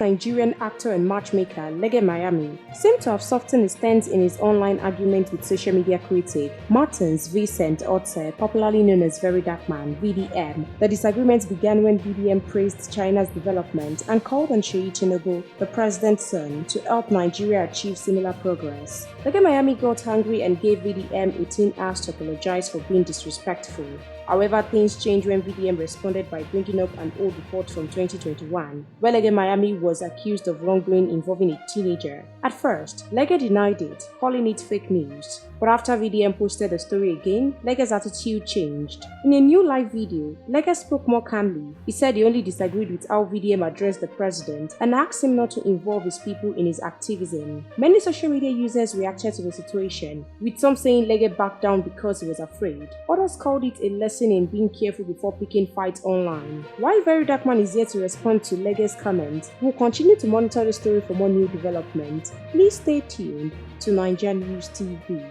Nigerian actor and matchmaker Lege Miami seemed to have softened his stance in his online argument with social media critic Martins Vincent Otse, popularly known as VDM (VDM). The disagreement began when VDM praised China's development and called on Sheyi Tinubu, the president's son, to help Nigeria achieve similar progress. Lege Miami got angry and gave VDM 18 hours to apologize for being disrespectful. However, things changed when VDM responded by bringing up an old report from 2021, where Lege Miami was accused of wrongdoing involving a teenager. At first, Lege denied it, calling it fake news. But after VDM posted the story again, Lege's attitude changed. In a new live video, Lege spoke more calmly. He said he only disagreed with how VDM addressed the president and asked him not to involve his people in his activism. Many social media users reacted to the situation, with some saying Lege backed down because he was afraid. Others called it a lesson in being careful before picking fights online. While VeryDarkman is here to respond to Lege's comments, we'll continue to monitor the story for more new developments. Please stay tuned to NaijaNews TV.